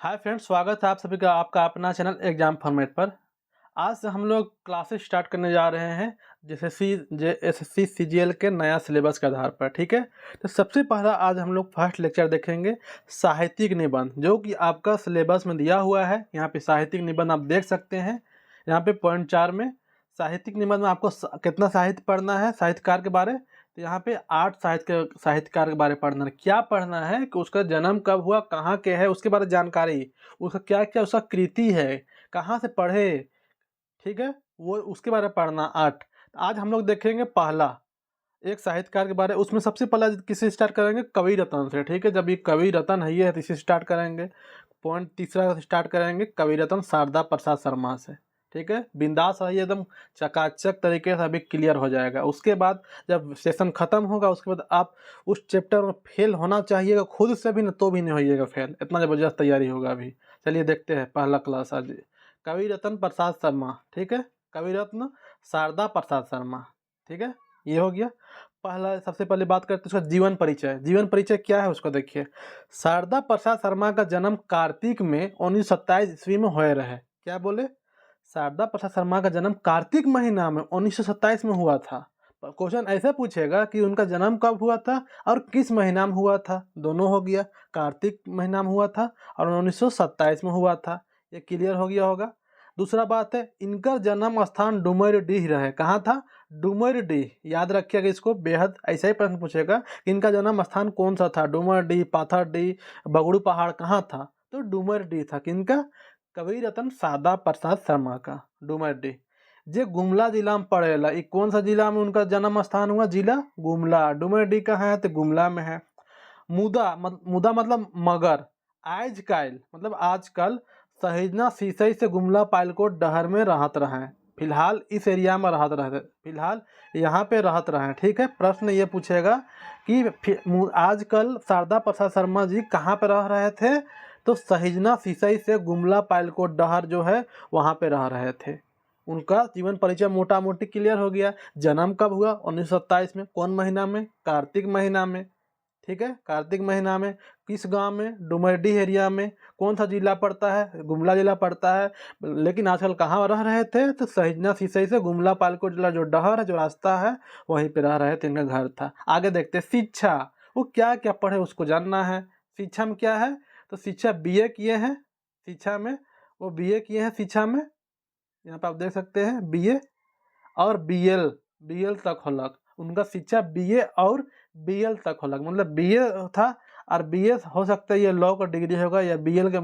Hi friends, स्वागत है आप सभी का आपका अपना चैनल एग्जाम फॉर्मेट पर। आज से हम लोग क्लासेस स्टार्ट करने जा रहे हैं एसएससी सीजीएल के नया सिलेबस के आधार पर। ठीक है, तो सबसे पहला आज हम लोग फर्स्ट लेक्चर देखेंगे साहित्यिक निबंध, जो कि आपका सिलेबस में दिया हुआ है। यहाँ पे साहित्यिक निबंध आप देख सकते हैं। यहाँ पे पॉइंट 4 में साहित्यिक निबंध में आपको कितना साहित्य पढ़ना है, साहित्यकार के बारे। तो यहाँ पे 8 साहित्यकार के बारे में पढ़ना है। क्या पढ़ना है कि उसका जन्म कब हुआ, कहाँ के है, उसके बारे में जानकारी, उसका क्या क्या उसका कृति है, कहाँ से पढ़े। ठीक है, वो उसके बारे में पढ़ना 8। आज हम लोग देखेंगे पहला एक साहित्यकार के बारे। उसमें सबसे पहला किससे स्टार्ट करेंगे, कवि रत्न से। ठीक है, जब ये कवि रत्न है ये तो इसे स्टार्ट करेंगे। पॉइंट तीसरा स्टार्ट करेंगे कवि रत्न शारदा प्रसाद शर्मा से। ठीक है, बिंदास रहिए, एकदम चकाचक तरीके से अभी क्लियर हो जाएगा। उसके बाद जब सेशन खत्म होगा उसके बाद आप उस चैप्टर में फेल होना चाहिएगा खुद से भी, न तो भी नहीं होइएगा फेल। इतना ज़बरदस्त तैयारी होगा अभी। चलिए देखते हैं पहला क्लास आज कवि रत्न प्रसाद शर्मा। ठीक है, कवि रत्न शारदा प्रसाद शर्मा। ठीक है, ये हो गया पहला। सबसे पहले बात करते हैं उसका जीवन परिचय। जीवन परिचय क्या है उसको देखिए। शारदा प्रसाद शर्मा का जन्म कार्तिक में 1927 ईस्वी में हुए रहे। क्या बोले, शारदा प्रसाद शर्मा का जन्म कार्तिक महीना में 1927 में हुआ था। क्वेश्चन ऐसे पूछेगा कि उनका जन्म कब हुआ था और किस महीना में हुआ था। दोनों हो गया, कार्तिक महीना में हुआ था और 1927 में हुआ था। ये क्लियर हो गया होगा। दूसरा बात है, इनका जन्म स्थान डुमरडीह रहे। कहाँ था, डुमरडीह। याद रखिएगा इसको, बेहद ऐसा ही प्रश्न पूछेगा कि इनका जन्म स्थान कौन सा था, डुमरडीह, पाथरडीह, बगड़ू पहाड़ कहाँ था। तो डुमरडीह था। किनका, कवि रत्न शारदा प्रसाद शर्मा का, डुमरडीह। जे गुमला जिला में पड़ेला। ये कौन सा जिला में उनका जन्म स्थान हुआ, जिला गुमला। डुमरडीह कहाँ है, तो गुमला में है। मुदा मतलब मगर। आज काल मतलब आजकल सहिजना सीसई से गुमला पालकोट डहर में रहत रहे। फिलहाल इस एरिया में रहत रहे, फिलहाल यहाँ पे रहत रहे। ठीक है, प्रश्न ये पूछेगा कि आजकल शारदा प्रसाद शर्मा जी कहाँ पे रह रहे थे, तो सहिजना सीसई से गुमला पालकोट डहर जो है वहाँ पे रह रहे थे। उनका जीवन परिचय मोटा मोटी क्लियर हो गया। जन्म कब हुआ, 1927 में। कौन महीना में, कार्तिक महीना में। ठीक है, कार्तिक महीना में। किस गांव में, डुमरडीह एरिया में। कौन सा जिला पड़ता है, गुमला जिला पड़ता है। लेकिन आजकल कहाँ रह रहे थे, तो सहिजना सीसई से गुमला पालकोट जिला जो डहर है, जो रास्ता है, वहीं पे रह रहे थे, इनका घर था। आगे देखते हैं शिक्षा। वो क्या क्या पढ़े उसको जानना है। शिक्षा में क्या है, तो शिक्षा बीए किए हैं शिक्षा में। वो बीए किए हैं शिक्षा में। यहाँ पे आप देख सकते हैं बीए और बीएल, बीएल तक होलक। उनका शिक्षा बीए और बीएल तक होलक, मतलब बीए था और बीए हो सकता है ये लॉ का डिग्री होगा या बीएल के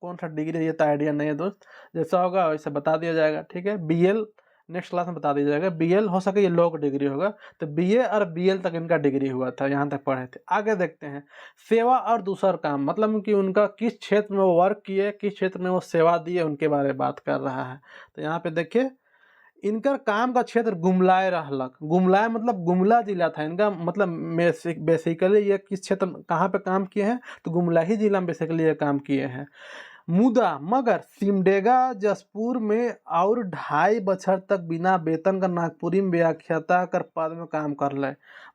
कौन सा डिग्री है ये तो आइडिया नहीं है दोस्त। जैसा होगा वैसे बता दिया जाएगा। ठीक है, बीएल नेक्स्ट क्लास में बता दिया जाएगा। बीएल हो सके ये लॉ का डिग्री होगा। तो बीए और बीएल तक इनका डिग्री हुआ था, यहाँ तक पढ़े थे। आगे देखते हैं सेवा और दूसरा काम, मतलब कि उनका किस क्षेत्र में वो वर्क किए, किस क्षेत्र में वो सेवा दिए, उनके बारे में बात कर रहा है। तो यहाँ पे देखिए इनका काम का क्षेत्र गुमलाए रहलक। गुमलाए मतलब गुमला जिला था इनका, मतलब बेसिकली ये किस क्षेत्र कहाँ पे काम किए हैं, तो गुमला ही जिला में बेसिकली ये काम किए हैं। मुदा मगर सिमडेगा जसपुर में और 2.5 बछर तक बिना वेतन का नागपुरी में व्याख्याता कर पद में काम कर ले।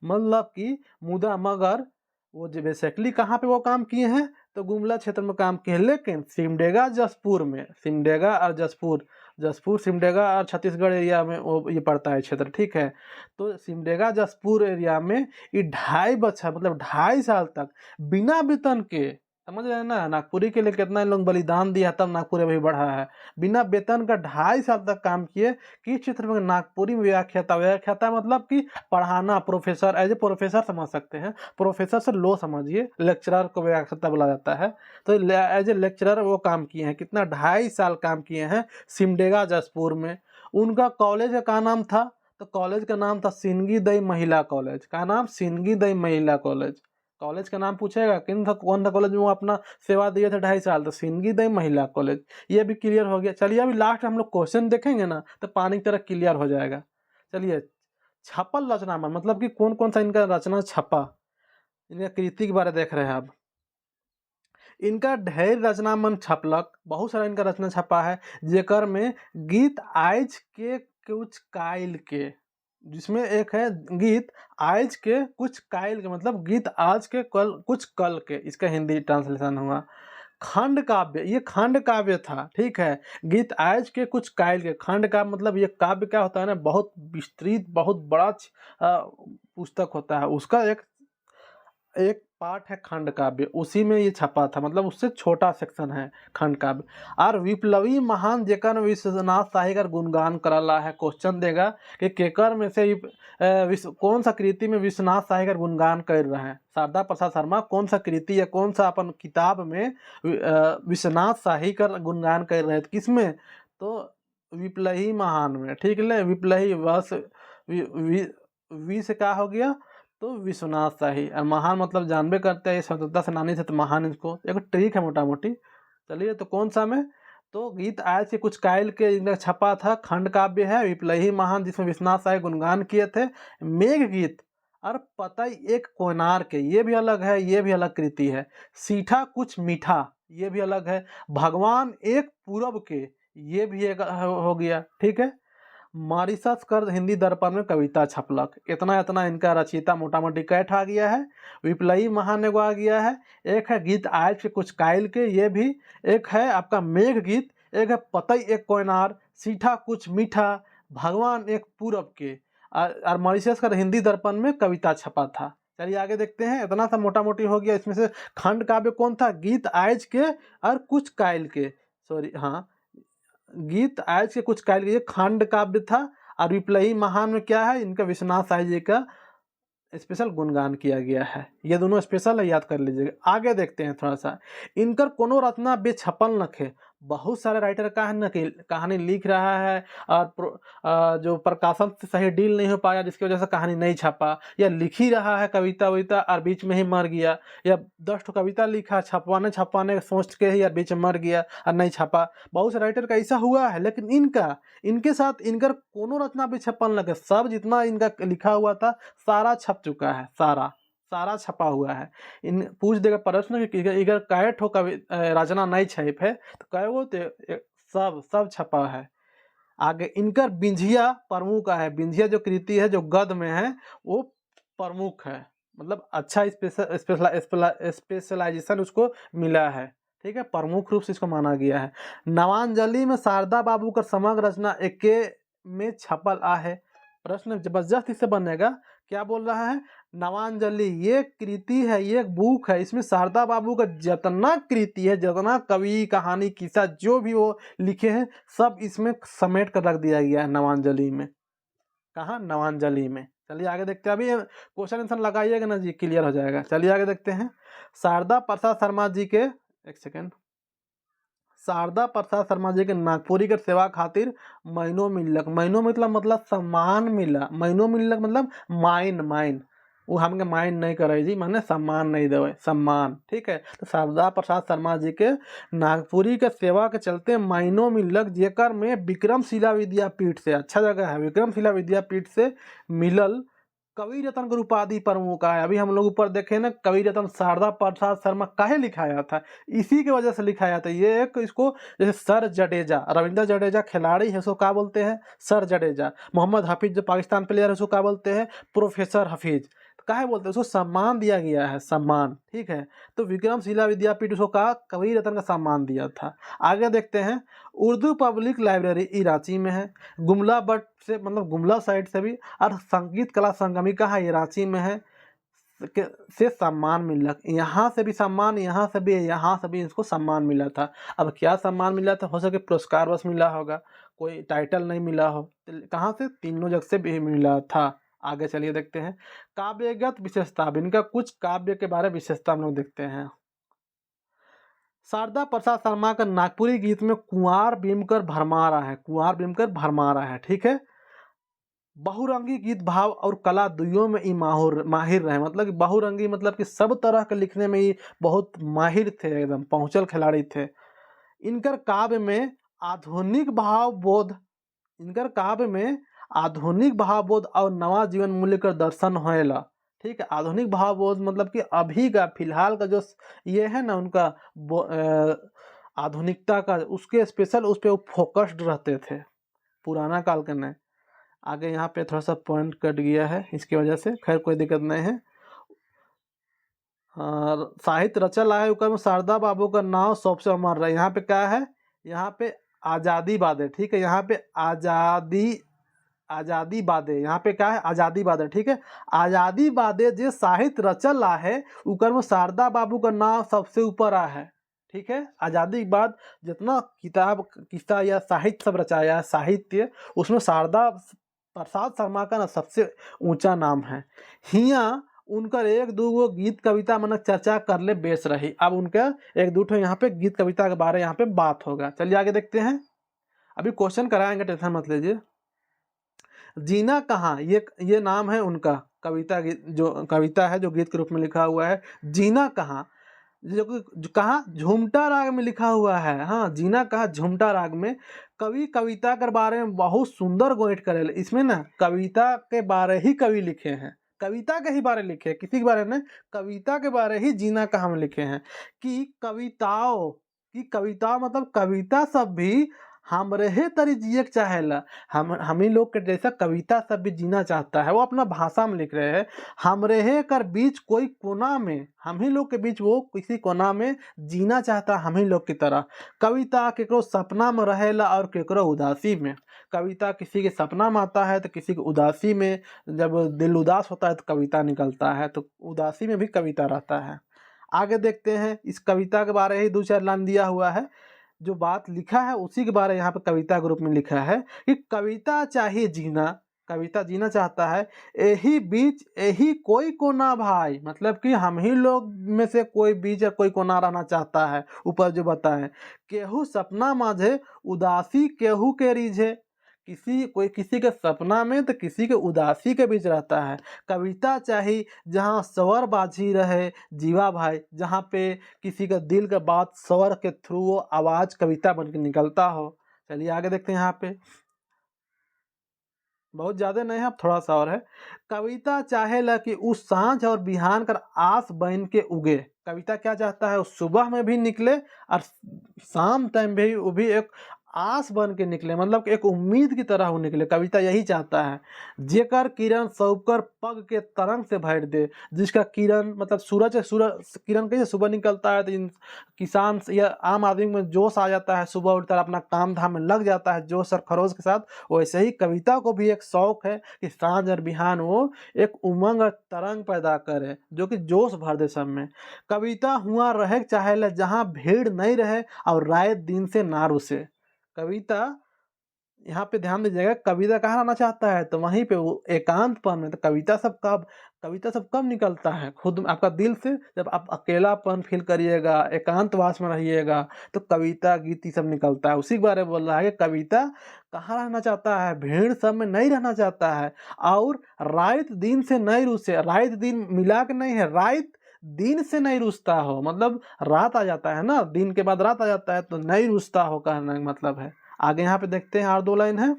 मतलब कि मुदा मगर वो जो बेसिकली कहाँ पे वो काम किए हैं, तो गुमला क्षेत्र में काम किए हैं। लेकिन सिमडेगा जसपुर में, सिमडेगा और जसपुर, जसपुर सिमडेगा और छत्तीसगढ़ एरिया में वो ये पड़ता है क्षेत्र। ठीक है, तो सिमडेगा जसपुर एरिया में ये 2.5 बछर मतलब 2.5 साल तक बिना वेतन के, समझ रहे हैं ना, नागपुरी के लिए कितना इन लोग बलिदान दिया तब नागपुर अभी बढ़ा है। बिना वेतन का 2.5 साल तक काम किए। किस क्षेत्र में, नागपुरी में व्याख्याता। व्याख्याता मतलब कि पढ़ाना, प्रोफेसर, एज ए प्रोफेसर समझ सकते हैं। प्रोफेसर से लो समझिए, लेक्चरर को व्याख्याता बोला जाता है। तो एज ए लेक्चरर वो काम किए हैं। कितना, 2.5 साल काम किए हैं सिमडेगा जसपुर में। उनका कॉलेज का नाम था, तो कॉलेज का नाम था सिंगी दई महिला कॉलेज। का नाम, सिंगी दई महिला कॉलेज। कॉलेज का नाम पूछेगा किन था, कौन था कॉलेज में वो अपना सेवा दिए थे 2.5 साल, तो सिंगी दई महिला कॉलेज। ये भी क्लियर हो गया। चलिए अभी लास्ट हम लोग क्वेश्चन देखेंगे ना, तो पानी की तरह क्लियर हो जाएगा। चलिए, छपल रचनावन मतलब कि कौन कौन सा इनका रचना छपा, इनका कृति के बारे देख रहे हैं आप। इनका ढेर रचना मन छपलक, बहुत सारा इनका रचना छपा है। जेकर में गीत आज के कुछ कायल के, जिसमें एक है गीत आज के कुछ कायल के, मतलब गीत आज के कल कुछ कल के, इसका हिंदी ट्रांसलेशन हुआ। खंड काव्य, ये खंड काव्य था, ठीक है। गीत आज के कुछ कायल के, खंड काव्य मतलब ये काव्य क्या होता है ना, बहुत विस्तृत, बहुत बड़ा पुस्तक होता है, उसका एक एक पार्ट है खंड काव्य, उसी में ये छपा था, मतलब उससे छोटा सेक्शन है खंड काव्य। और विप्लवी महान जेकर विश्वनाथ शाही का गुणगान करला है, क्वेश्चन देगा कि केकर में से कौन सा कृति में विश्वनाथ शाही का गुणगान कर रहे हैं। शारदा प्रसाद शर्मा कौन सा कृति या कौन सा अपन किताब में विश्वनाथ शाही का गुणगान कर रहे थे, किसमें, तो विप्लवी महान में, ठीक है। विप्लवी बस वी से क्या हो गया, तो विश्वनाथ शाही, और महान मतलब जानबे करते हैं स्वतंत्रता सेनानी थे, तो महान इसको एक ट्रिक है मोटा मोटी। चलिए, तो कौन सा में, तो गीत आज के कुछ कायल के इनका छपा था, खंड काव्य है, विप्लवी महान जिसमें विश्वनाथ शाही गुणगान किए थे, मेघ गीत और पतई एक कोनार के, ये भी अलग है, ये भी अलग कृति है। सीठा कुछ मीठा, ये भी अलग है। भगवान एक पूरब के, ये भी एक हो गया, ठीक है। मॉरिशस कर हिंदी दर्पण में कविता छपलक, इतना इतना इनका रचयिता मोटा मोटी कैठ आ गया है। विप्लवी महान एगो आ गया है। एक है गीत आज के कुछ कायल के, ये भी। एक है आपका मेघ गीत, एक है पतई एक कोयनार, सीठा कुछ मीठा, भगवान एक पूरब के, और मॉरिशस कर हिंदी दर्पण में कविता छपा था। चलिए आगे देखते हैं, इतना सा मोटा मोटी हो गया। इसमें से खंड काव्य कौन था, गीत आज के और कुछ कायल के, सॉरी हाँ, गीत आज के कुछ कायल के, ये खंड काव्य था। और विप्लवी महान में क्या है, इनका विश्वनाथ शाही जी का स्पेशल गुणगान किया गया है। ये दोनों स्पेशल है, याद कर लीजिएगा। आगे देखते हैं थोड़ा सा, इनकर कोनो रचना बेछपल नखे। बहुत सारे राइटर कहानी लिख रहा है और जो प्रकाशन से सही डील नहीं हो पाया, जिसकी वजह से कहानी नहीं छपा, या लिख ही रहा है कविता वविता और बीच में ही मर गया, या 10 ठो कविता लिखा, छपवाने सोच के ही, या बीच में मर गया और नहीं छपा। बहुत से राइटर का ऐसा हुआ है, लेकिन इनके साथ इनकर कोनो रचना बेछपल नखे। सब जितना इनका लिखा हुआ था सारा छप चुका है, सारा छपा हुआ है। इन पूछ देगा प्रश्न कि अगर कै ठो कवि रचना नहीं छप है, तो कै गो, सब छपा है। आगे इनकर बिंझिया प्रमुख है। बिंझिया जो कृति है, जो गद में है, वो प्रमुख है, मतलब अच्छा स्पेशलाइजेशन उसको मिला है, ठीक है। प्रमुख रूप से इसको माना गया है। नवांजलि में शारदा बाबू का समग्र रचना एके में छपल आहे। प्रश्न जबरदस्त इससे बनेगा, क्या बोल रहा है, नवांजलि ये कृति है, ये एक बुक है, इसमें शारदा बाबू का जितना कृति है, जितना कवि कहानी किस्सा जो भी वो लिखे हैं, सब इसमें समेट कर रख दिया गया है नवांजलि में। कहाँ, नवांजलि में। चलिए आगे देखते हैं, अभी क्वेश्चन आंसर लगाइएगा ना जी, क्लियर हो जाएगा। चलिए आगे देखते हैं, शारदा प्रसाद शर्मा जी के, एक सेकेंड, शारदा प्रसाद शर्मा जी के नागपुरी के सेवा खातिर महीनों मिलक, महीनों मतलब सम्मान मिला, महीनों मिलक मतलब माइन वो हमके माइन नहीं करे जी, माने सम्मान नहीं देवे, सम्मान, ठीक है। तो शारदा प्रसाद शर्मा जी के नागपुरी के सेवा के चलते महीनों मिलक, जेकर में विक्रमशिला विद्यापीठ से, अच्छा जगह है, विक्रमशिला विद्यापीठ से मिलल कवि रत्न का उपाधि प्रमुख है। अभी हम लोग ऊपर देखे ना, कवि रत्न शारदा प्रसाद शर्मा काहे लिखाया था, इसी की वजह से लिखाया था। ये एक इसको, जैसे सर जडेजा, रविंद्र जडेजा खिलाड़ी है, उसको क्या बोलते हैं, सर जडेजा। मोहम्मद हफीज जो पाकिस्तान प्लेयर है, उसको क्या बोलते हैं, प्रोफेसर हफीज। काहे बोलते हैं, उसको सम्मान दिया गया है, सम्मान, ठीक है। तो विक्रमशिला विद्यापीठ उसको कहा कवि रत्न का सम्मान दिया था। आगे देखते हैं, उर्दू पब्लिक लाइब्रेरी रांची में है, गुमला बट से मतलब गुमला साइड से भी, और संगीत कला संगमिका है, ये रांची में है, से सम्मान मिला। यहाँ से भी सम्मान, यहाँ से भी इसको सम्मान मिला था। अब क्या सम्मान मिला था, हो सके पुरस्कार बस मिला होगा, कोई टाइटल नहीं मिला हो। कहाँ से, तीनों जगह से भी मिला था। आगे चलिए देखते हैं, काव्यगत विशेषता। अब इनका कुछ काव्य के बारे में विशेषता हम लोग देखते हैं। शारदा प्रसाद शर्मा का नागपुरी गीत में कुंवर भीमकर भरमारा है, कुंवर भीमकर भरमारा है, ठीक है। बहुरंगी गीत भाव और कला दुइयों में ही माहिर रहे, मतलब कि बहुरंगी मतलब कि सब तरह के लिखने में ही बहुत माहिर थे, एकदम पहुंचल खिलाड़ी थे। इनकर काव्य में आधुनिक भावबोध, इनकर काव्य में आधुनिक भावबोध और नवा जीवन मूल्य का दर्शन होएला, ठीक है। आधुनिक भावबोध मतलब कि अभी का फिलहाल का जो ये है ना, उनका आधुनिकता का, उसके स्पेशल उस पर फोकस्ड रहते थे, पुराना काल के नहीं। आगे यहाँ पे थोड़ा सा पॉइंट कट गया है, इसकी वजह से, खैर कोई दिक्कत नहीं है। साहित्य रचल है ओकर में शारदा बाबू का नाम सबसे अमर रहे। यहाँ पे क्या है, यहाँ पे आज़ादी बादे, ठीक है, यहाँ पे आज़ादी बादे, यहाँ पे क्या है, आज़ादी बादे, ठीक है। आज़ादी बादे जो साहित्य रचल है ओकर में शारदा बाबू का नाम सबसे ऊपर आ है, ठीक है। आज़ादी के बाद जितना किताब किस्सा या साहित्य सब रचाया है साहित्य, उसमें शारदा प्रसाद शर्मा का ना सबसे ऊंचा नाम है। हियाँ उनकर एक दो गो गीत कविता मन चर्चा कर ले बेस रही। अब उनका एक दो ठो यहाँ पे गीत कविता के बारे यहाँ पे बात होगा। चलिए आगे देखते हैं। अभी क्वेश्चन कराएंगे, टेंशन मत लीजिए। जीना कहाँ, ये नाम है उनका कविता जो कविता है जो गीत के रूप में लिखा हुआ है। जीना कहाँ, जो कहाँ झुमटा राग में लिखा हुआ है। हाँ, जीना कहाँ झुमटा राग में। कवि कविता के बारे में बहुत सुंदर गोइट करे। इसमें ना कविता के बारे ही कवि लिखे हैं, कविता के ही बारे लिखे हैं, किसी के बारे में, कविता के बारे ही जीना कहाँ में लिखे हैं। कि कविता मतलब कविता सब भी हमरे ही तरी जिए के चाहेला। हम ही लोग के जैसा कविता सब भी जीना चाहता है। वो अपना भाषा में लिख रहे हैं। हमरे हे कर बीच कोई कोना में, हम ही लोग के बीच वो किसी कोना में जीना चाहता हम ही लोग की तरह। कविता केकरो सपना में रहेला और केकरो उदासी में। कविता किसी के सपना में आता है तो किसी के उदासी में, जब दिल उदास होता है तो कविता निकलता है, तो उदासी में भी कविता रहता है। आगे देखते हैं। इस कविता के बारे ही दो चार लाइन दिया हुआ है, जो बात लिखा है उसी के बारे यहाँ पे कविता के रूप में लिखा है कि कविता चाहिए जीना, कविता जीना चाहता है, यही बीच यही कोई कोना भाई, मतलब कि हम ही लोग में से कोई बीच या कोई कोना रहना चाहता है। ऊपर जो बताए, केहू सपना माझे उदासी केहू के रीझे, किसी के सपना में तो किसी के उदासी के बीच रहता है। कविता चाहिए जहाँ स्वर बाजी रहे जीवा भाई, जहाँ पे किसी का दिल का बात स्वर के थ्रू वो आवाज़ कविता बन के निकलता हो। चलिए आगे देखते हैं। यहाँ पे बहुत ज़्यादा नहीं है, अब थोड़ा सा और है। कविता चाहेला कि उस सांझ और बिहान कर आस बन के उगे। कविता क्या चाहता है, उस सुबह में भी निकले और शाम टाइम भी वो भी एक आस बन के निकले, मतलब कि एक उम्मीद की तरह वो निकले। कविता यही चाहता है। जेकर किरण सबकर पग के तरंग से भर दे, जिसका किरण मतलब सूरज किरण कैसे सुबह निकलता है तो किसान या आम आदमी में जोश आ जाता है, सुबह उठकर अपना काम धाम में लग जाता है जोश और खरोश के साथ। वैसे ही कविता को भी एक शौक है कि सांझ और बिहान वो एक उमंग और तरंग पैदा करे, जो कि जोश भर दे सब में। कविता हुआ रहे चाहे जहाँ भीड़ नहीं रहे और रात दिन से ना रुसे। कविता यहाँ पे ध्यान दीजिएगा, कविता कहाँ रहना चाहता है तो वहीं पे वो एकांतपन में। तो कविता सब कब निकलता है, खुद आपका दिल से, जब आप अकेलापन फील करिएगा, एकांतवास में रहिएगा, तो कविता गीत ये सब निकलता है। उसी के बारे में बोल रहा है कि कविता कहाँ रहना चाहता है, भीड़ सब में नहीं रहना चाहता है और रात दिन से नहीं रुसे। रात दिन मिला के नहीं है, रात दिन से नहीं रुसता हो, मतलब रात आ जाता है ना, दिन के बाद रात आ जाता है तो नहीं रुसता हो कहने का मतलब है। आगे यहाँ पे देखते हैं, और दो लाइन है।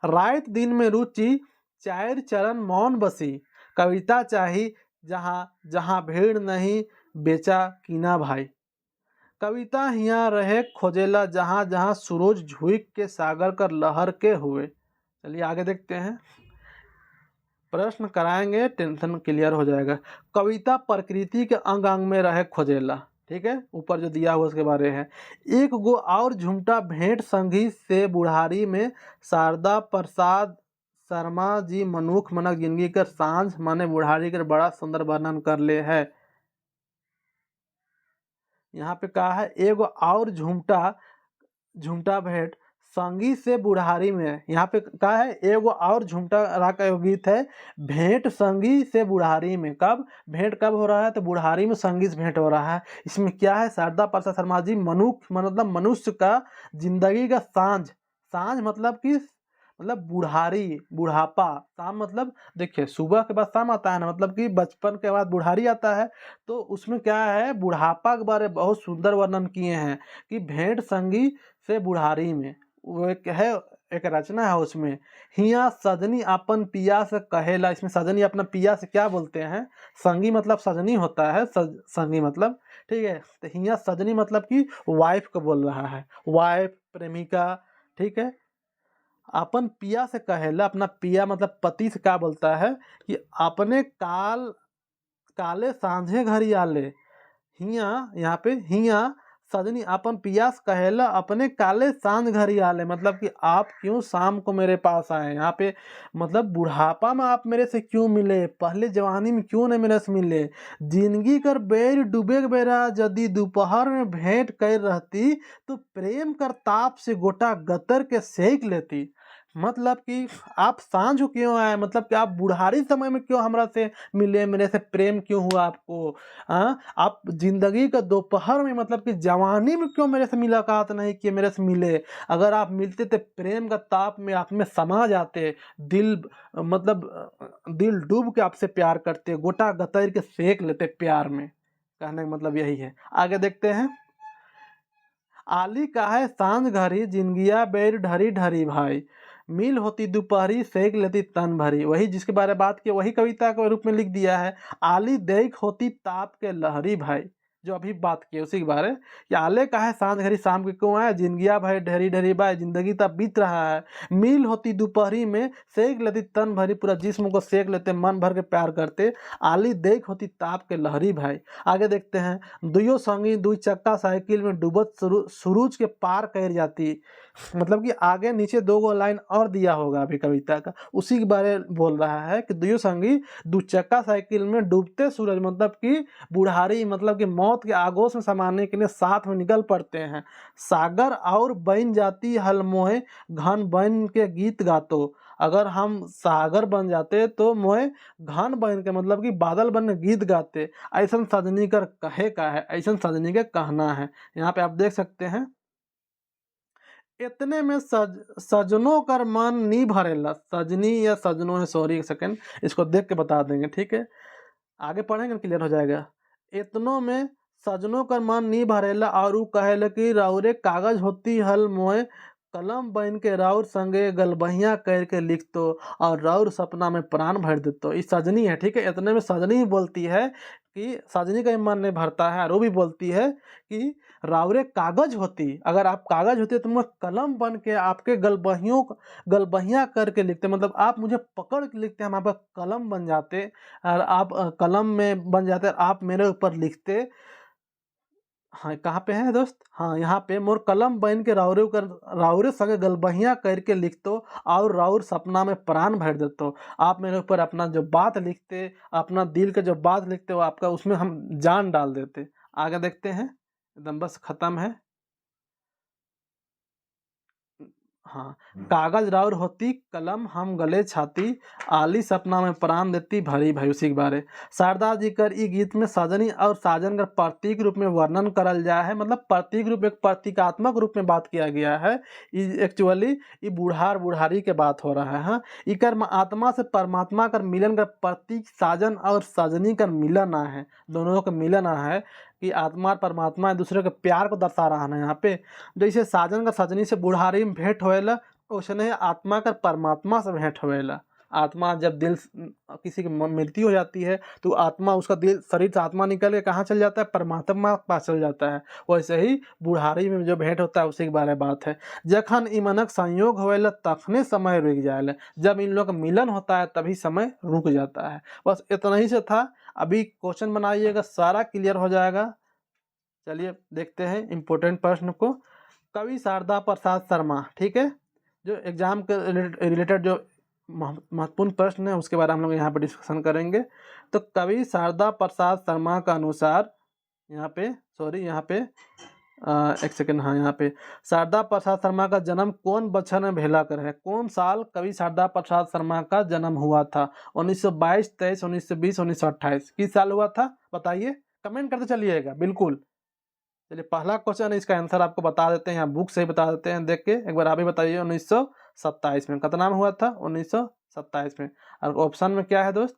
रात दिन में रुचि चार चरण मौन बसी, कविता चाही जहाँ जहाँ भीड़ नहीं बेचा कीना भाई। कविता हिया रहे खोजेला जहाँ जहाँ सूरज झुक के सागर कर लहर के हुए। चलिए आगे देखते हैं। प्रश्न कराएंगे, टेंशन क्लियर हो जाएगा। कविता प्रकृति के अंग अंग में रहे खोजेला, ठीक है, ऊपर जो दिया हुआ उसके बारे है। एक गो और झुमटा भेंट संगी से बुढ़ारी में, शारदा प्रसाद शर्मा जी मनुख मनक जिंदगी कर सांझ माने बुढ़ारी कर बड़ा सुंदर वर्णन कर ले है। यहाँ पे कहा है एगो और झुमटा भेंट संगी से बुढ़ारी में। यहाँ पे कहा है एगो और झुमटा राग का गीत है, भेंट संगी से बुढ़ारी में। कब भेंट कब हो रहा है तो बुढ़ारी में संगी से भेंट हो रहा है। इसमें क्या है, शारदा प्रसाद शर्मा जी मतलब मनुष्य का जिंदगी का सांझ मतलब कि मतलब बुढ़ारी बुढ़ापा, शाम मतलब देखिए सुबह के बाद शाम आता है ना, मतलब कि बचपन के बाद बुढ़ारी आता है। तो उसमें क्या है, बुढ़ापा के बारे में बहुत सुंदर वर्णन किए हैं कि भेंट संगी से बुढ़ारी में। वो एक रचना है उसमें। हिया सजनी अपन पिया से कहेला, इसमें सजनी अपना पिया से क्या बोलते हैं, संगी मतलब सजनी होता है, संगी मतलब, ठीक है। तो हिया सजनी मतलब कि वाइफ को बोल रहा है, वाइफ प्रेमिका, ठीक है। अपन पिया से कहेला, अपना पिया मतलब पति से क्या बोलता है कि अपने काल काले सांझे घरी आले, हिया यहाँ पे हिया सजनी अपन पियास कहेला अपने काले सांझ घरी आले, मतलब कि आप क्यों शाम को मेरे पास आए। यहाँ पे मतलब बुढ़ापा में आप मेरे से क्यों मिले, पहले जवानी में क्यों नहीं मेरे से मिले। जिंदगी कर बेर डूबे बेरा यदि दोपहर में भेंट कर रहती, तो प्रेम कर ताप से गोटा गतर के सेक लेती। मतलब कि आप सांझ क्यों आए, मतलब कि आप बुढ़ारी समय में क्यों हमरा से मिले, मेरे से प्रेम क्यों हुआ आपको। हाँ, आप जिंदगी का दोपहर में मतलब कि जवानी में क्यों मेरे से मुलाकात नहीं किए, मेरे से मिले। अगर आप मिलते तो प्रेम का ताप में आप में समा जाते, दिल मतलब दिल डूब के आपसे प्यार करते, गोटा गतर के सेक लेते प्यार में। कहने का मतलब यही है। आगे देखते हैं। आली काहे सांझ घरी जिंदगिया बेर ढरी ढरी भाई, मिल होती दोपहरी सेक लेती तन भरी। वही जिसके बारे में बात की वही कविता के रूप में लिख दिया है। आली देख होती ताप के लहरी भाई, जो अभी बात की उसी के बारे। या आले काहे सांझ घरी शाम के क्यों आए, जिंदगिया भाई ढरी ढरी भाई, जिंदगी तब बीत रहा है। मिल होती दोपहरी में सेक लेती तन भरी, पूरा जिस्म को सेक लेते, मन भर के प्यार करते। आली देख होती ताप के लहरी भाई। आगे देखते हैं। दुयो संगी दुई चक्का साइकिल में डूबत सूरज के पार कर जाती। मतलब कि आगे नीचे दो गो लाइन और दिया होगा अभी कविता का, उसी के बारे में बोल रहा है कि दुयो संगी दो चक्का साइकिल में डूबते सूरज, मतलब कि बुढ़ारी मतलब कि मौत के आगोश में समाने के लिए साथ में निकल पड़ते हैं। सागर और बन जाती हलमोए घन बन के गीत गातो, अगर हम सागर बन जाते तो मोए घन बन के मतलब कि बादल बन के गीत गाते। ऐसा सजनी कर कहे का है, ऐसा सजनी के कहना है। यहाँ पे आप देख सकते हैं। इतने में सजनों कर मन नहीं भरेला, सजनी या सजनों है, सॉरी एक सेकेंड, इसको देख के बता देंगे, ठीक है, आगे पढ़ेंगे क्लियर हो जाएगा। इतनों में सजनों कर मन नहीं भरेला और ऊ कहेला कि राउरे कागज होती हल मोए कलम बन के राउर संगे गलबहिया कर के लिख दो और राउर सपना में प्राण भर देतो। ये सजनी है, ठीक है। इतने में सजनी ही बोलती है कि सजनी का मन नहीं भरता है, और वो भी बोलती है कि राउरे कागज होती, अगर आप कागज होते तो मैं कलम बन के आपके गलबहियाँ करके लिखते, मतलब आप मुझे पकड़ के लिखते, हम आपका कलम बन जाते और आप कलम में बन जाते और आप मेरे ऊपर लिखते। हाँ, कहाँ पे है दोस्त, हाँ यहाँ पे, मोर कलम बन के राउरे संगे गलबहियाँ करके लिखतो और राउर सपना में प्राण भर देतो। आप मेरे ऊपर अपना जो बात लिखते, अपना दिल का जो बात लिखते हो आपका, उसमें हम जान डाल देते। आगे देखते हैं, एकदम बस खत्म है। हाँ, कागज राउर होती कलम हम गले छाती, आली सपना में प्राण देती भरी भाई, उसी के बारे। शारदा जी कर ई गीत में सजनी और साजन का प्रतीक रूप में वर्णन करल गया है, मतलब प्रतीक रूप, एक प्रतीकात्मक रूप में बात किया गया है। एक्चुअली ये बुढ़ार बुढ़ारी के बात हो रहा है। हाँ, इकर आत्मा से परमात्मा कर मिलन का प्रतीक साजन और सजनी का मिलन है, दोनों का मिलन है कि आत्मा और परमात्मा एक दूसरे के प्यार को दर्शा रहा है। यहाँ पे जैसे साजन का सजनी से बुढ़ारी में भेंट होएला, उसने आत्मा का परमात्मा से भेंट होएला। आत्मा जब दिल किसी की मृत्यु हो जाती है तो आत्मा, उसका दिल शरीर से आत्मा निकल के कहाँ चल जाता है, परमात्मा के पास चल जाता है। वैसे ही बुढ़ारी में जो भेंट होता है उसी के बारे में बात है। जखन ई मनक संयोग होएला तखने समय रुक जाएला, जब इन लोगों का मिलन होता है तभी समय रुक जाता है। बस इतना ही से था। अभी क्वेश्चन बनाइएगा, सारा क्लियर हो जाएगा। चलिए देखते हैं इम्पोर्टेंट प्रश्न को। कवि शारदा प्रसाद शर्मा, ठीक है, जो एग्जाम के रिलेटेड जो महत्वपूर्ण प्रश्न है उसके बारे में हम लोग यहाँ पे डिस्कशन करेंगे। तो कवि शारदा प्रसाद शर्मा का अनुसार, यहाँ पे सॉरी, यहाँ पे एक सेकेंड, हाँ यहाँ पे, शारदा प्रसाद शर्मा का जन्म कौन बच्चन में भेला कर है, कौन साल कवि शारदा प्रसाद शर्मा का जन्म हुआ था। 1922, 23, 1920, 1928, किस साल हुआ था बताइए, कमेंट करते चलिएगा बिल्कुल। चलिए पहला क्वेश्चन है, इसका आंसर आपको बता देते हैं, यहाँ बुक से ही बता देते हैं, देख के एक बार आप ही बताइए। 1927 में, कितना में हुआ था, 1927 में। और ऑप्शन में क्या है दोस्त,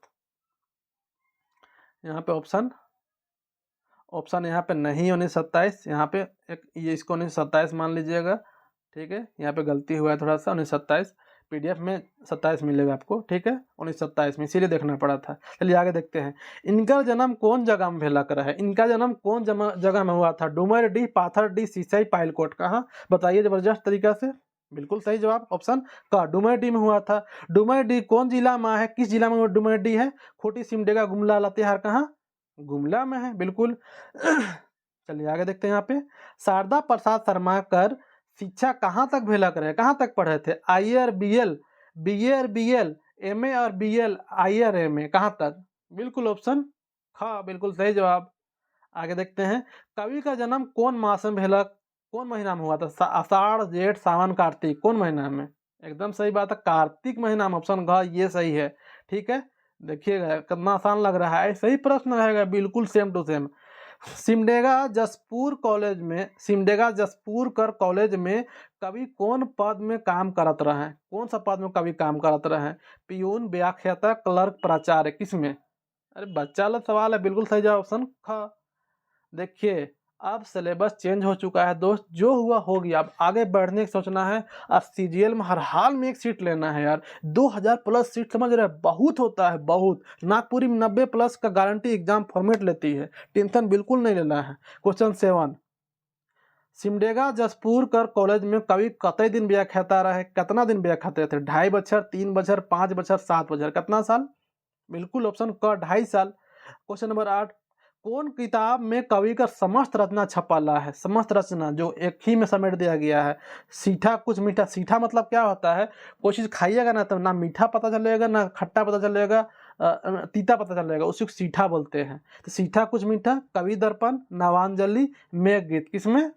यहाँ पे ऑप्शन यहाँ पे नहीं 1927, यहाँ पे एक ये इसको 1927 मान लीजिएगा, ठीक है, यहाँ पे गलती हुआ है थोड़ा सा, 1927 PDF में 27 मिलेगा आपको, ठीक है, 1927 में, इसीलिए देखना पड़ा था। चलिए आगे देखते हैं। इनका जन्म कौन जगह में भेला करा है, इनका जन्म कौन जगह में हुआ था, डुमरडीह, पाथरडीह, सिसई, पायलकोट, कहाँ बताइए जबरदस्त तरीका से। बिल्कुल सही जवाब ऑप्शन का, डुमरडीह में हुआ था। डुमरडीह कौन जिला में है, किस जिला में डुमरडीह है, खूंटी, सिमडेगा, गुमला, लातेहार, कहाँ गुमला में है बिल्कुल। चलिए आगे देखते हैं यहाँ पे। शारदा प्रसाद शर्माकर शिक्षा कहाँ तक भेलक रहे, कहाँ तक पढ़े थे? आई और BL, BA और BL, MA और BL, आई और MA, कहाँ तक? बिल्कुल ऑप्शन ख बिल्कुल सही जवाब। आगे देखते हैं। कवि का जन्म कौन मास में भेलक, कौन महीना में हुआ था? आषाढ़, जेठ, सावन, कार्तिक, कौन महीना में? एकदम सही बात है, कार्तिक महीना में, ऑप्शन घ ये सही है। ठीक है, देखिएगा कितना आसान लग रहा है, सही प्रश्न रहेगा बिल्कुल same to same. Simdega Jaspur कर कॉलेज में कवि कौन पद में काम करत रहे हैं? कौन सा पद में कवि काम करत रहे हैं? पियून, व्याख्याता, क्लर्क, प्राचार्य, किसमें? अरे बच्चा वाला सवाल है, बिल्कुल सही जवाब ऑप्शन ख। देखिए अब सिलेबस चेंज हो चुका है दोस्त, जो हुआ हो गया, अब आगे बढ़ने की सोचना है। अब CGL में हर हाल में एक सीट लेना है यार, 2000 प्लस सीट, समझ रहे हैं, बहुत होता है बहुत। नागपुरी में 90 प्लस का गारंटी एग्जाम फॉर्मेट लेती है, टेंशन बिल्कुल नहीं लेना है। क्वेश्चन 7, सिमडेगा जसपुर कर कॉलेज में कवि कतई दिन व्याख्याता रहे, कितना दिन व्याख्याता थे? 2.5 बछर, 3 बछर, 5 बछर, 7 बछर, कितना साल? बिल्कुल ऑप्शन क 2.5 साल। क्वेश्चन नंबर 8, कौन किताब में कवि का समस्त रचना छपाला है? समस्त रचना जो एक ही में समेट दिया गया है। सीठा कुछ मीठा, सीठा मतलब क्या होता है? कोई चीज़ खाइएगा ना तो ना मीठा पता चलेगा ना खट्टा पता चलेगा, तीता पता चलेगा, उसी को सीठा बोलते हैं। तो सीठा कुछ मीठा, कवि दर्पण, नवांजलि, मेघगीत, किसमें?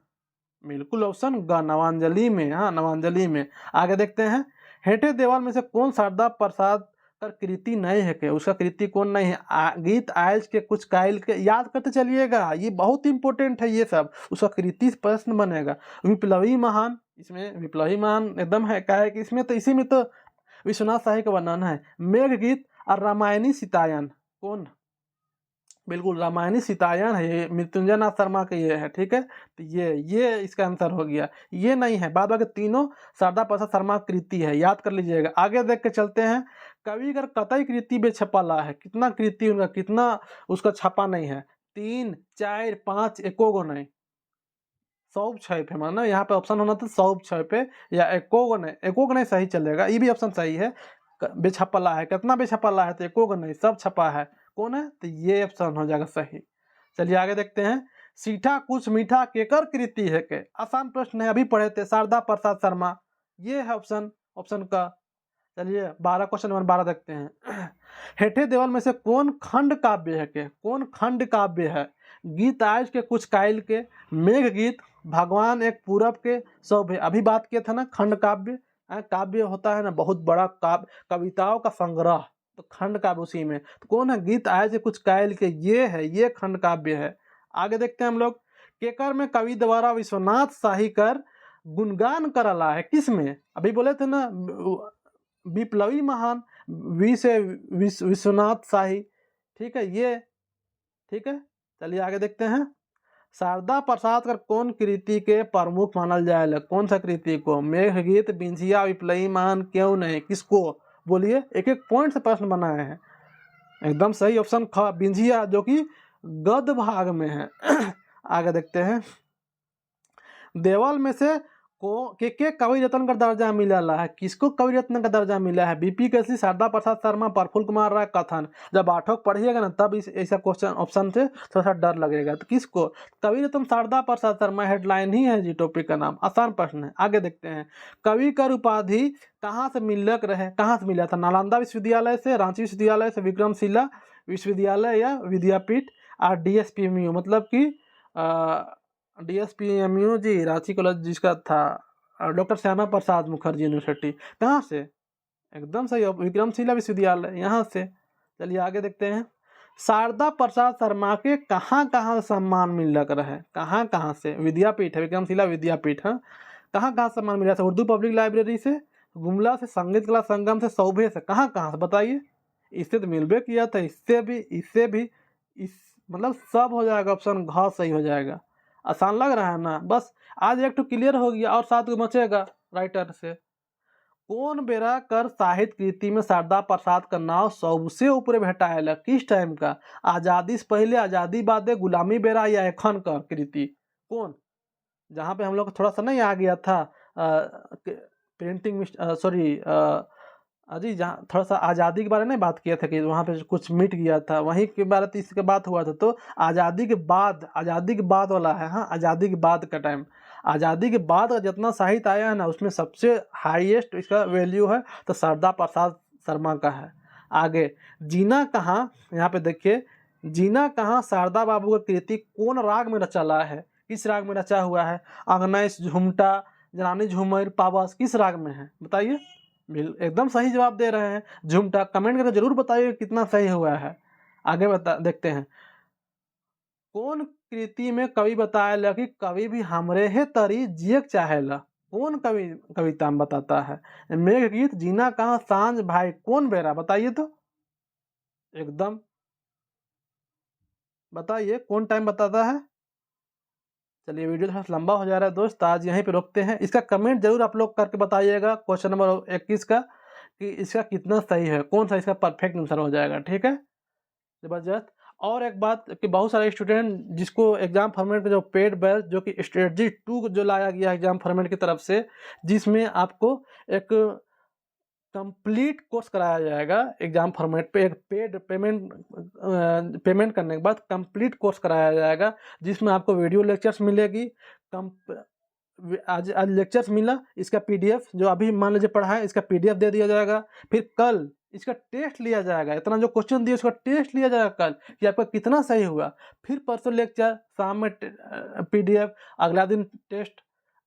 बिल्कुल ऑप्शन ग नवांजलि में। हाँ नवांजलि में। आगे देखते हैं। हेठे देवाल में से कौन शारदा प्रसाद कर कृति नहीं है के? उसका कृति कौन नहीं है? गीत आयज के कुछ कायल के, याद करते चलिएगा, ये बहुत इंपॉर्टेंट है ये सब। उसका कृति प्रश्न बनेगा। विप्लवी महान, इसमें विप्लवी महान एकदम है, क्या है कि इसमें तो इसी में तो विश्वनाथ शाही का वर्णन है। मेघगीत और रामायणी सीतायन, कौन? बिल्कुल रामायणी सीतायन है, ये मृत्युंजय नाथ शर्मा का ये है। ठीक है, तो ये इसका आंसर हो गया। ये नहीं है, बाद बाकी तीनों शारदा प्रसाद शर्मा कृति है, याद कर लीजिएगा। आगे देख के चलते हैं। कवि अगर कतई कृति में छपाला है, कितना कृति उनका, कितना उसका छपा नहीं है? 3, 4, 5, एको गो नहीं, 100 छः पे, माना यहाँ पे ऑप्शन होना था 100 छः पे, या एको गो नहीं, एको गो नहीं सही चलेगा, ये भी ऑप्शन सही है। बेछपला है, कितना बेछपला है? तो एको गो नहीं, सब छपा है। कौन है? तो ये ऑप्शन हो जाएगा सही। चलिए आगे देखते हैं। सीठा कुछ मीठा केकर कृति है के? आसान प्रश्न है, अभी पढ़े थे, शारदा प्रसाद शर्मा, ये है ऑप्शन, ऑप्शन का। चलिए 12, क्वेश्चन नंबर 12 देखते हैं। हेठे देवल में से कौन खंड काव्य है के? कौन खंड काव्य है? गीत आज के कुछ कायल के, मेघ गीत, भगवान एक पूरब के, सौभे, अभी बात किया था ना खंड काव्य। काव्य होता है ना बहुत बड़ा काव्य, कविताओं का संग्रह, तो खंड काव्य उसी में। तो कौन है? गीत आए थे कुछ कायल के, ये है, ये खंड काव्य है। आगे देखते हैं हम लोग। केकर में कवि द्वारा विश्वनाथ शाही कर गुणगान करला है, किस में? अभी बोले थे ना विप्लवी महान, वी से विश्वनाथ शाही। ठीक है ये, ठीक है। चलिए आगे देखते हैं। शारदा प्रसाद कर कौन कृति के प्रमुख मानल जाए? कौन सा कृति को? मेघगीत, बिंझिया, विप्लवी महान, क्यों नहीं, किसको? बोलिए, एक एक पॉइंट से प्रश्न बनाए हैं। एकदम सही ऑप्शन ख, बिंझिया, जो कि गद्य भाग में है। आगे देखते हैं। देवल में से के कवि रत्न का दर्जा मिला है? किसको कवि रत्न का दर्जा मिला है? BP केसरी, शारदा प्रसाद शर्मा, प्रफुल्ल कुमार राय, कथन। जब 8 पढ़िएगा ना तब इस ऐसा क्वेश्चन ऑप्शन से थोड़ा सा डर लगेगा। तो किसको? कवि रत्न शारदा प्रसाद शर्मा, हेडलाइन ही है जी, टॉपिक का नाम, आसान प्रश्न है। आगे देखते हैं। कवि कर उपाधि कहाँ से मिलक रहे? कहाँ से मिला था? नालंदा विश्वविद्यालय से, रांची विश्वविद्यालय से, विक्रमशिला विश्वविद्यालय या विद्यापीठ, और DSPMU, मतलब कि DSPMU जी रांची कॉलेज जिसका था, डॉक्टर श्यामा प्रसाद मुखर्जी यूनिवर्सिटी, कहाँ से? एकदम सही, विक्रमशिला विश्वविद्यालय, यहाँ से। चलिए आगे देखते हैं। शारदा प्रसाद शर्मा के कहाँ कहाँ सम्मान मिलक रहे? कहाँ कहाँ से? विद्यापीठ है, विक्रमशिला विद्यापीठ है। कहाँ कहाँ सम्मान मिला था? उर्दू पब्लिक लाइब्रेरी से, गुमला से, संगीत कला संगम से, सौभे से, कहाँ कहाँ से बताइए? इससे तो मिलबे किया था, इससे भी, इस मतलब सब हो जाएगा, ऑप्शन घ सही हो जाएगा। आसान लग रहा है ना? बस आज एक तो क्लियर हो गया और 7 बचेगा राइटर से। कौन बेरा कर साहित्य कृति में शारदा प्रसाद का नाम सबसे ऊपर भेटाएला? किस टाइम का? आज़ादी से पहले, आज़ादी बादे, गुलामी बेरा, या एखन का कृति? कौन? जहाँ पे हम लोग थोड़ा सा नहीं आ गया था प्रिंटिंग, सॉरी, अजी जहाँ थोड़ा-सा आज़ादी के बारे में बात किया था कि वहाँ पे कुछ मिट गया था, वहीं के बारे में इसके बात हुआ था। तो आज़ादी के बाद वाला है, हाँ, आज़ादी के बाद का टाइम। आज़ादी के बाद का जितना साहित्य आया है ना, उसमें सबसे हाईएस्ट इसका वैल्यू है तो सरदा प्रसाद शर्मा का है। आगे जीना कहाँ, यहाँ पे देखिए, जीना कहाँ शारदा बाबू का कृति कौन राग में रचा है? किस राग में रचा हुआ है? अगनैस, झुमटा, जनानी झूमर, पावस किस राग में है? बताइए। एकदम सही जवाब दे रहे हैं। झुमटा कमेंट करके जरूर बताइए कितना सही हुआ है। आगे बता देखते हैं। कौन कृति में कवि बताएला कि कवि भी हमरे हे तरी जियक चाहेला? कौन कवि कविता में बताता है? मेघ गीत, जीना कहाँ, सांझ भाई कौन बेरा? बताइए तो। एकदम बताइए कौन टाइम बताता है? चलिए वीडियो थोड़ा सा लंबा हो जा रहा है दोस्त, आज यहीं पे रोकते हैं। इसका कमेंट जरूर आप लोग करके बताइएगा क्वेश्चन नंबर 21 का कि इसका कितना सही है, कौन सा इसका परफेक्ट आंसर हो जाएगा। ठीक है, ज़बरदस्त। और एक बात कि बहुत सारे स्टूडेंट जिसको एग्जाम फॉर्मेट का जो पेड बैच जो कि स्ट्रेटजी 2 जो लाया गया है एग्जाम फॉर्मेट की तरफ से, जिसमें आपको एक कंप्लीट कोर्स कराया जाएगा एग्जाम फॉर्मेट पे, एक पेड पेमेंट करने के बाद कंप्लीट कोर्स कराया जाएगा, जिसमें आपको वीडियो लेक्चर्स मिलेगी। आज लेक्चर्स मिला, इसका पीडीएफ जो अभी मान लीजिए पढ़ा है, इसका पीडीएफ दे दिया जाएगा। फिर कल इसका टेस्ट लिया जाएगा, इतना जो क्वेश्चन दिए उसका टेस्ट लिया जाएगा कल कि आपका कितना सही हुआ। फिर परसों लेक्चर, शाम में पीडीएफ, अगला दिन टेस्ट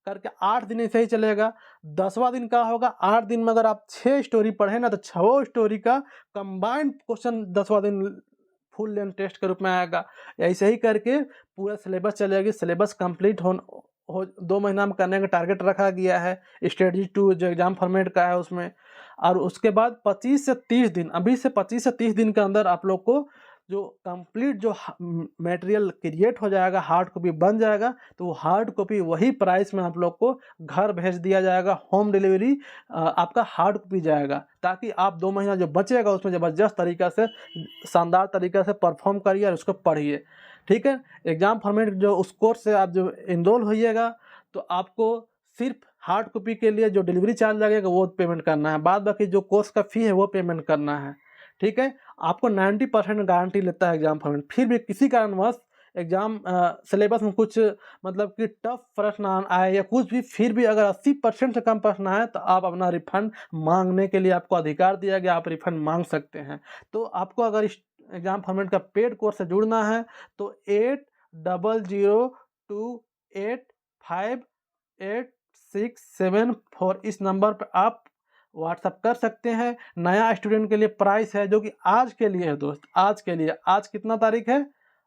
करके 8 दिन ऐसे ही चलेगा। 10वां दिन क्या होगा, 8 दिन में अगर आप 6 स्टोरी पढ़े ना तो 6 स्टोरी का कंबाइंड क्वेश्चन 10वां दिन फुल लेंथ टेस्ट के रूप में आएगा। ऐसे ही करके पूरा सिलेबस चलेगी। सिलेबस कंप्लीट हो 2 महीना में करने का टारगेट रखा गया है स्ट्रेटजी 2 जो एग्जाम फॉर्मेट का है उसमें। और उसके बाद 25 से 30 दिन, अभी से 25 से 30 दिन के अंदर आप लोग को जो कंप्लीट जो मटेरियल क्रिएट हो जाएगा, हार्ड कॉपी बन जाएगा, तो वो हार्ड कॉपी वही प्राइस में आप लोग को घर भेज दिया जाएगा। होम डिलीवरी आपका हार्ड कॉपी जाएगा, ताकि आप 2 महीना जो बचेगा उसमें ज़बरदस्त तरीक़ा से, शानदार तरीक़े से परफॉर्म करिए और उसको पढ़िए। ठीक है, एग्ज़ाम फॉर्मेट जो उस कोर्स से आप जो एनरोल होइएगा तो आपको सिर्फ हार्ड कॉपी के लिए जो डिलीवरी चार्ज लगेगा वो पेमेंट करना है, बाद बाकी जो कोर्स का फ़ी है वो पेमेंट करना है। ठीक है, आपको 90% गारंटी लेता है एग्जाम फॉर्मेट। फिर भी किसी कारणवश एग्जाम सिलेबस में कुछ मतलब कि टफ प्रश्न आए या कुछ भी, फिर भी अगर 80% से कम प्रश्न आए तो आप अपना रिफंड मांगने के लिए आपको अधिकार दिया गया, आप रिफंड मांग सकते हैं। तो आपको अगर इस एग्जाम फॉर्मेट का पेड कोर्स से जुड़ना है तो 8002285867 इस नंबर पर आप व्हाट्सअप कर सकते हैं। नया स्टूडेंट के लिए प्राइस है जो कि आज के लिए है दोस्त, आज के लिए। आज कितना तारीख है?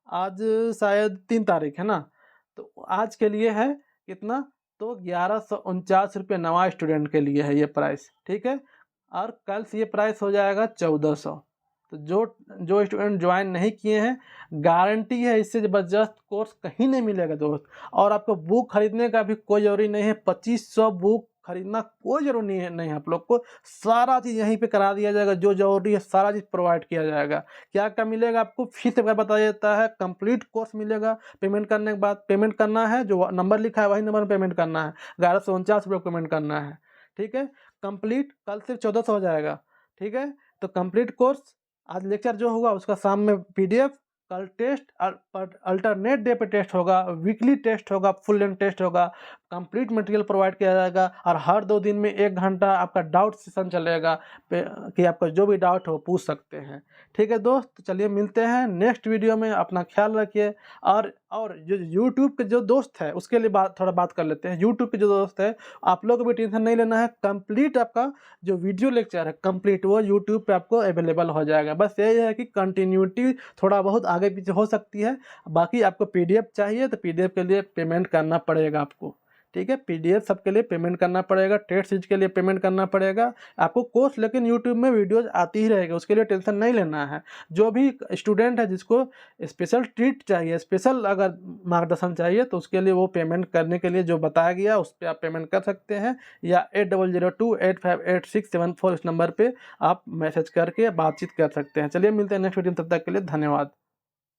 आज शायद 3 तारीख है ना, तो आज के लिए है कितना, तो 1149 रुपये नवा स्टूडेंट के लिए है ये प्राइस। ठीक है, और कल से ये प्राइस हो जाएगा 1400। तो जो स्टूडेंट ज्वाइन नहीं किए हैं, गारंटी है इससे ज़बरदस्त कोर्स कहीं नहीं मिलेगा दोस्त। और आपको बुक खरीदने का भी कोई ज़रूरी नहीं है, 2500 बुक खरीदना कोई ज़रूरी नहीं है। आप लोग को सारा चीज़ यहीं पे करा दिया जाएगा, जो ज़रूरी है सारा चीज़ प्रोवाइड किया जाएगा। क्या क्या मिलेगा आपको फिर से बता देता है, कंप्लीट कोर्स मिलेगा। पेमेंट करने के बाद पेमेंट करना है, जो नंबर लिखा है वही नंबर में पेमेंट करना है, 1149 रुपये पेमेंट करना है। ठीक है, कंप्लीट कल सिर्फ 1400 हो जाएगा। ठीक है, तो कंप्लीट कोर्स, आज लेक्चर जो होगा उसका शाम में पीडीएफ, कल टेस्ट, अल्टरनेट डे पे टेस्ट होगा, वीकली टेस्ट होगा, फुल लेंथ टेस्ट होगा, कंप्लीट मटेरियल प्रोवाइड किया जाएगा। और हर 2 दिन में 1 घंटा आपका डाउट सेशन चलेगा कि आपका जो भी डाउट हो पूछ सकते हैं। ठीक है दोस्त, तो चलिए मिलते हैं नेक्स्ट वीडियो में, अपना ख्याल रखिए। और जो यूट्यूब के जो दोस्त है उसके लिए थोड़ा बात कर लेते हैं। यूट्यूब के जो दोस्त है, आप लोग को भी टेंशन नहीं लेना है, कंप्लीट आपका जो वीडियो लेक्चर है कंप्लीट वो यूट्यूब पे आपको अवेलेबल हो जाएगा। बस यही है कि कंटिन्यूटी थोड़ा बहुत आगे पीछे हो सकती है, बाकी आपको पीडीएफ चाहिए तो पीडीएफ के लिए पेमेंट करना पड़ेगा आपको। ठीक है, पीडीएफ सबके लिए पेमेंट करना पड़ेगा, टेस्ट सीरीज के लिए पेमेंट करना पड़ेगा आपको कोर्स, लेकिन यूट्यूब में वीडियोज आती ही रहेगी, उसके लिए टेंशन नहीं लेना है। जो भी स्टूडेंट है जिसको स्पेशल ट्रीट चाहिए, स्पेशल अगर मार्गदर्शन चाहिए, तो उसके लिए वो पेमेंट करने के लिए जो बताया गया उस पर आप पेमेंट कर सकते हैं, या 8002858674 इस नंबर पर आप मैसेज करके बातचीत कर सकते हैं। चलिए मिलते हैं नेक्स्ट वीडियो में, तब तक के लिए धन्यवाद।